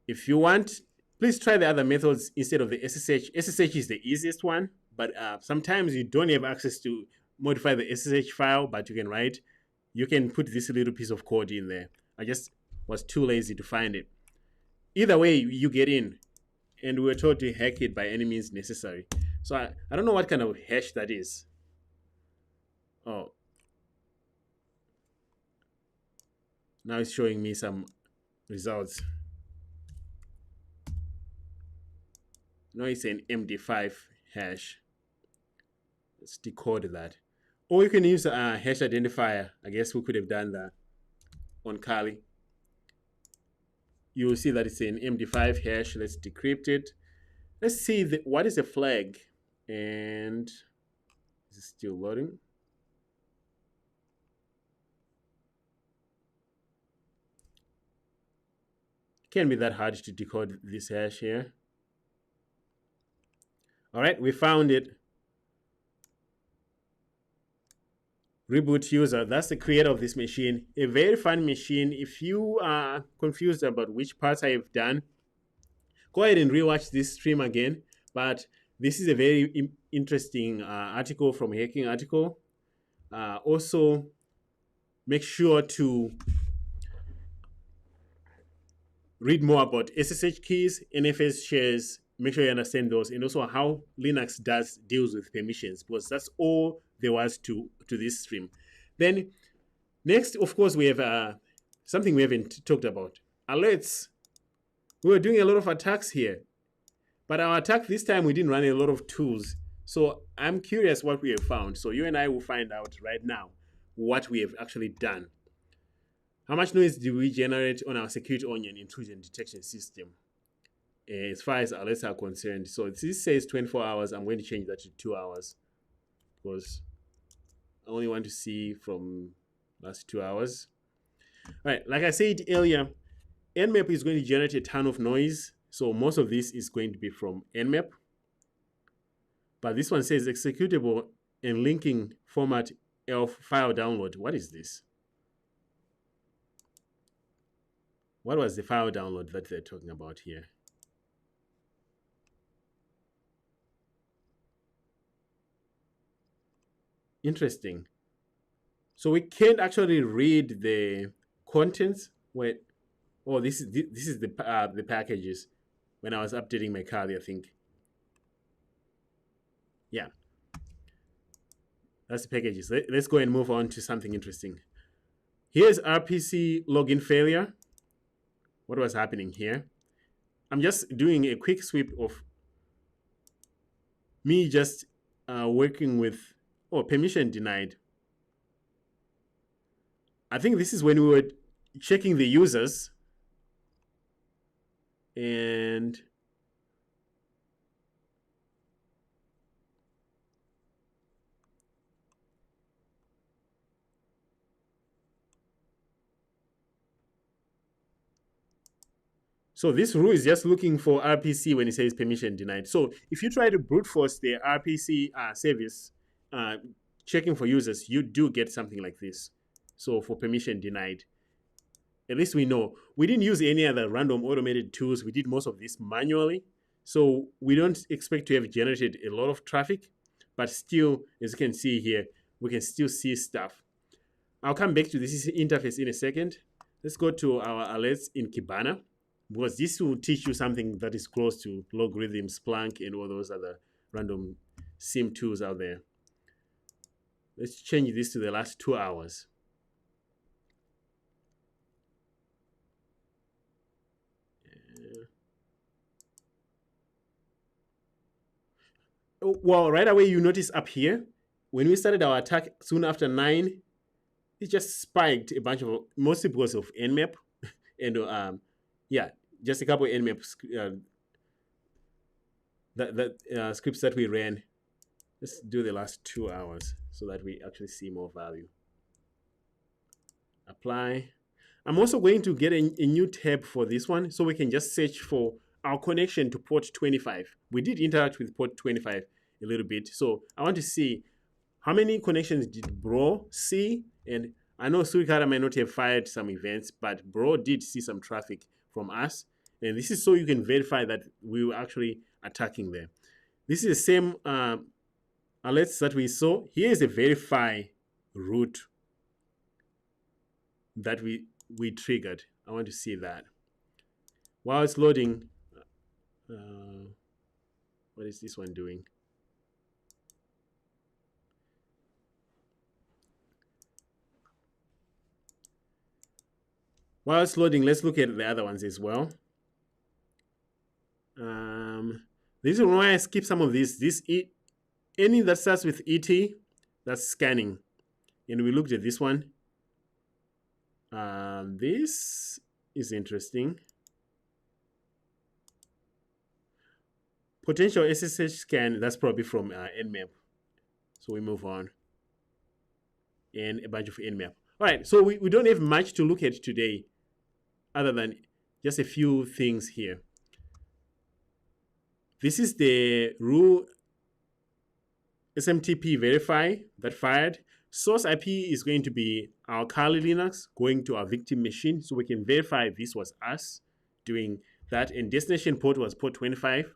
If you want, please try the other methods instead of the SSH. SSH is the easiest one, but sometimes you don't have access to modify the SSH file, but you can write. You can put this little piece of code in there. I just was too lazy to find it. Either way, you get in, and we were told to hack it by any means necessary. So I don't know what kind of hash that is. Oh. Now it's showing me some results. No, it's an MD5 hash. Let's decode that. Or you can use a hash identifier. I guess we could have done that on Kali. You will see that it's an MD5 hash. Let's decrypt it. Let's see what is a flag. And is it still loading? It can't be that hard to decode this hash here. All right, we found it. Reboot user, that's the creator of this machine. A very fun machine. If you are confused about which parts I have done, go ahead and rewatch this stream again. But this is a very interesting article from Hacking Article. Also, make sure to read more about SSH keys, NFS shares. Make sure you understand those, and also how Linux deals with permissions, because that's all there was to this stream. Then next, of course, we have something we haven't talked about. Alerts. We were doing a lot of attacks here, but our attack this time, we didn't run a lot of tools. So I'm curious what we have found. So you and I will find out right now what we have actually done. How much noise do we generate on our Security Onion intrusion detection system? As far as alerts are concerned. So this says 24 hours. I'm going to change that to 2 hours because I only want to see from last 2 hours. All right, like I said earlier, Nmap is going to generate a ton of noise. So most of this is going to be from Nmap. But this one says executable and linking format of file download. What is this? What was the file download that they're talking about here? Interesting. So we can't actually read the contents. Wait, oh, this is the packages. When I was updating my Kali, I think. Yeah, that's the packages. Let's go and move on to something interesting. Here's RPC login failure. What was happening here? I'm just doing a quick sweep of me just working with, oh, permission denied. I think this is when we were checking the users, and so this rule is just looking for RPC when it says permission denied. So if you try to brute force the RPC service checking for users, you do get something like this. So for permission denied, at least we know. We didn't use any other random automated tools. We did most of this manually. So we don't expect to have generated a lot of traffic, but still, as you can see here, we can still see stuff. I'll come back to this interface in a second. Let's go to our alerts in Kibana, because this will teach you something that is close to logarithm, Splunk, and all those other random SIM tools out there. Let's change this to the last 2 hours. Well, right away you notice up here, when we started our attack soon after 9, it just spiked a bunch of, mostly because of Nmap, and yeah, just a couple of Nmap scripts that we ran. Let's do the last 2 hours so that we actually see more value. Apply. I'm also going to get a new tab for this one, so we can just search for our connection to port 25. We did interact with port 25 a little bit, so I want to see how many connections did Bro see. And I know Surikata might not have fired some events, but Bro did see some traffic from us, and this is so you can verify that we were actually attacking there. This is the same alerts that we saw. Here is a verify route that we triggered. I want to see that. While it's loading, what is this one doing? While it's loading, let's look at the other ones as well. This is why I skip some of these. Any that starts with ET, that's scanning. And we looked at this one. This is interesting. Potential SSH scan, that's probably from Nmap. So we move on. And a bunch of Nmap. All right, so we don't have much to look at today other than just a few things here. This is the rule SMTP verify that fired. Source IP is going to be our Kali Linux going to our victim machine, so we can verify this was us doing that. And destination port was port 25.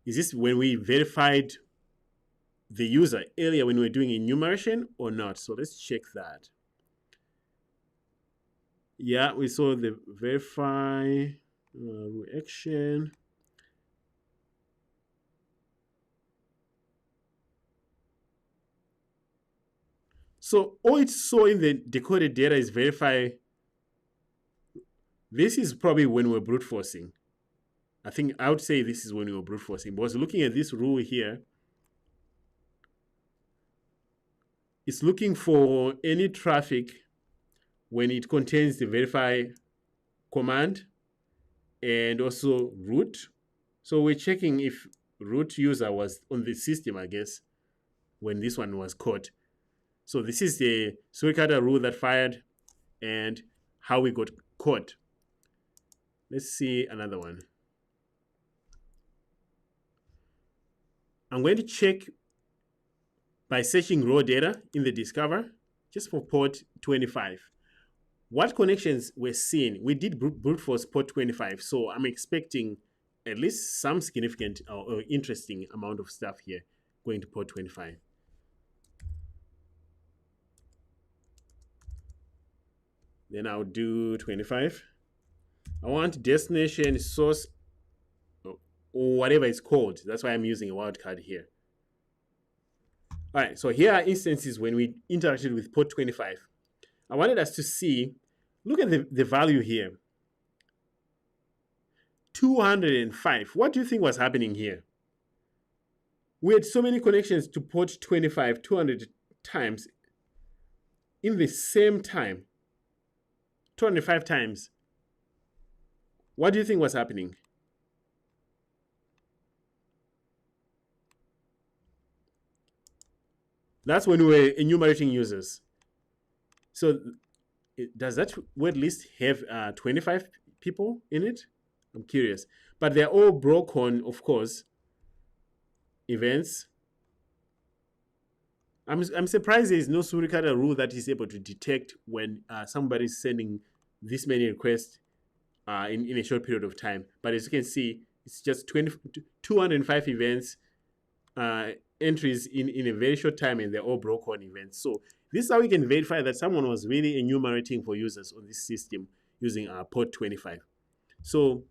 Is this when we verified the user earlier when we were doing enumeration or not? So let's check that. Yeah, we saw the verify action. So all it saw in the decoded data is verify. This is probably when we're brute forcing. I think I would say this is when we were brute forcing. Because looking at this rule here, it's looking for any traffic when it contains the verify command and also root. So we're checking if root user was on the system, I guess, when this one was caught. So this is the Surikata rule that fired and how we got caught. Let's see another one. I'm going to check by searching raw data in the Discover, just for port 25. What connections were seen? We did brute force port 25, so I'm expecting at least some significant or interesting amount of stuff here going to port 25. Then I'll do 25. I want destination source or whatever it's called. That's why I'm using a wildcard here. All right, so here are instances when we interacted with port 25. I wanted us to see, look at the value here. 205. What do you think was happening here? We had so many connections to port 25, 200 times. in the same time, 205 times. What do you think was happening? That's when we were enumerating users. So does that word list have 25 people in it? I'm curious. But they're all broken, of course, events. I'm surprised there is no Suricata rule that is able to detect when somebody is sending this many requests in a short period of time. But as you can see, it's just 205 events, entries in a very short time, and they're all broken events. So this is how we can verify that someone was really enumerating for users on this system using port 25. So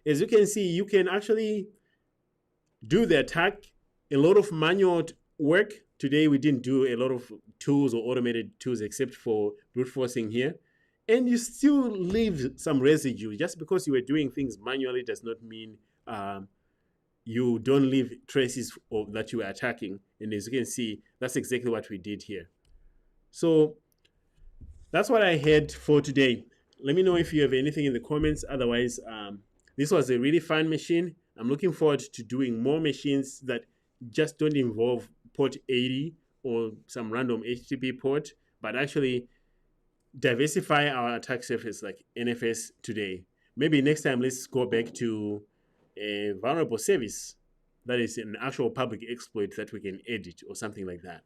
as you can see, you can actually do the attack. A lot of manual work. Today we didn't do a lot of tools or automated tools except for brute forcing here. And you still leave some residue. Just because you were doing things manually does not mean you don't leave traces of that you were attacking. And as you can see, that's exactly what we did here. So that's what I had for today. Let me know if you have anything in the comments. Otherwise, this was a really fun machine. I'm looking forward to doing more machines that just don't involve port 80 or some random HTTP port, but actually diversify our attack surface like NFS today. Maybe next time let's go back to a vulnerable service that is an actual public exploit that we can edit or something like that.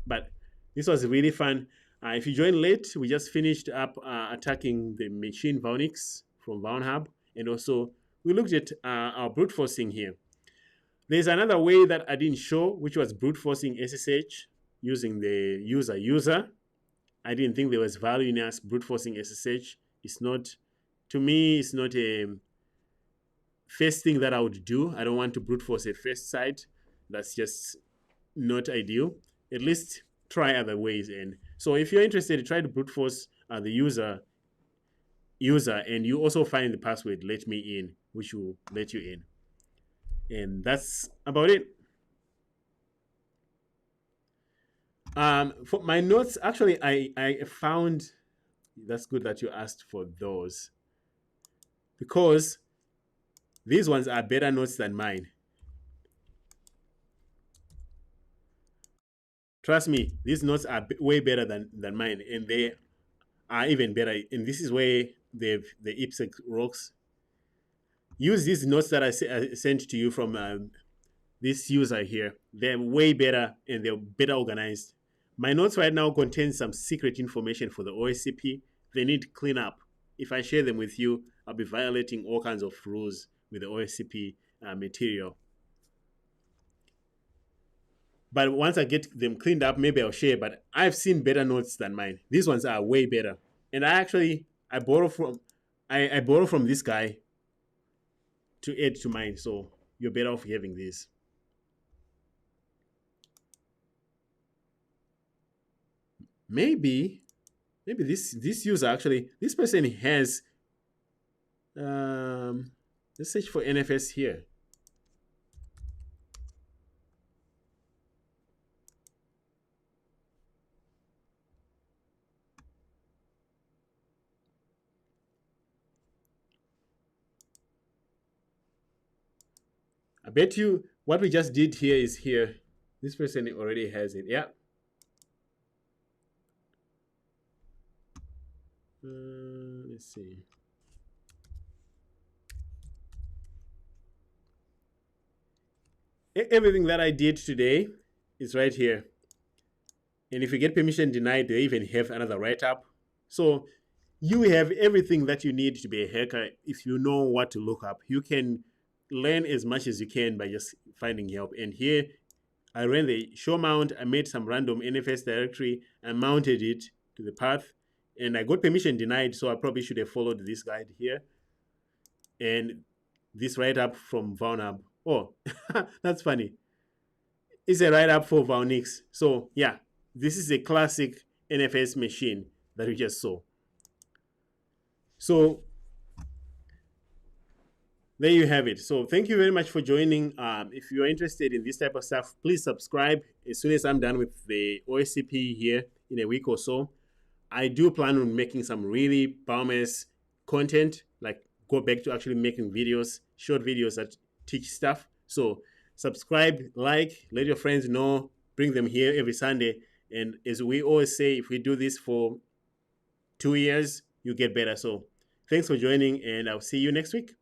But this was really fun. If you joined late, we just finished up attacking the machine Vulnix from Vulnhub, and also we looked at our brute forcing here. There's another way that I didn't show, which was brute forcing SSH using the user. I didn't think there was value in us brute forcing SSH. It's not, to me, it's not a first thing that I would do. I don't want to brute force a first site. That's just not ideal. At least try other ways. And so if you're interested, try to brute force the user, and you also find the password let me in, which will let you in. And that's about it. For my notes, actually, I found, that's good that you asked for those, because these ones are better notes than mine. Trust me, these notes are way better than mine, and they are even better. And this is where the IPSec rocks. Use these notes that I sent to you from this user here. They're way better and they're better organized. My notes right now contain some secret information for the OSCP. They need cleanup. If I share them with you, I'll be violating all kinds of rules with the OSCP material. But once I get them cleaned up, maybe I'll share. But I've seen better notes than mine. These ones are way better. And I borrow from this guy to add to mine. So you're better off having this. Maybe this user actually, this person has let's search for NFS here. I bet you what we just did here is here. This person already has it. Yeah. Let's see. Everything that I did today is right here. And if you get permission denied, they even have another write-up. So you have everything that you need to be a hacker if you know what to look up. You can learn as much as you can by just finding help. And here, I ran the show mount. I made some random NFS directory. I mounted it to the path. And I got permission denied, so I probably should have followed this guide here. And this write-up from Vulnhub. Oh, that's funny. It's a write-up for Vulnix. So yeah, this is a classic NFS machine that we just saw. So there you have it. So thank you very much for joining. If you're interested in this type of stuff, please subscribe. As soon as I'm done with the OSCP here, in a week or so. I do plan on making some really bombast content, like go back to actually making videos, short videos that teach stuff. So subscribe, like, let your friends know, bring them here every Sunday. And as we always say, if we do this for 2 years, you get better. So thanks for joining, and I'll see you next week.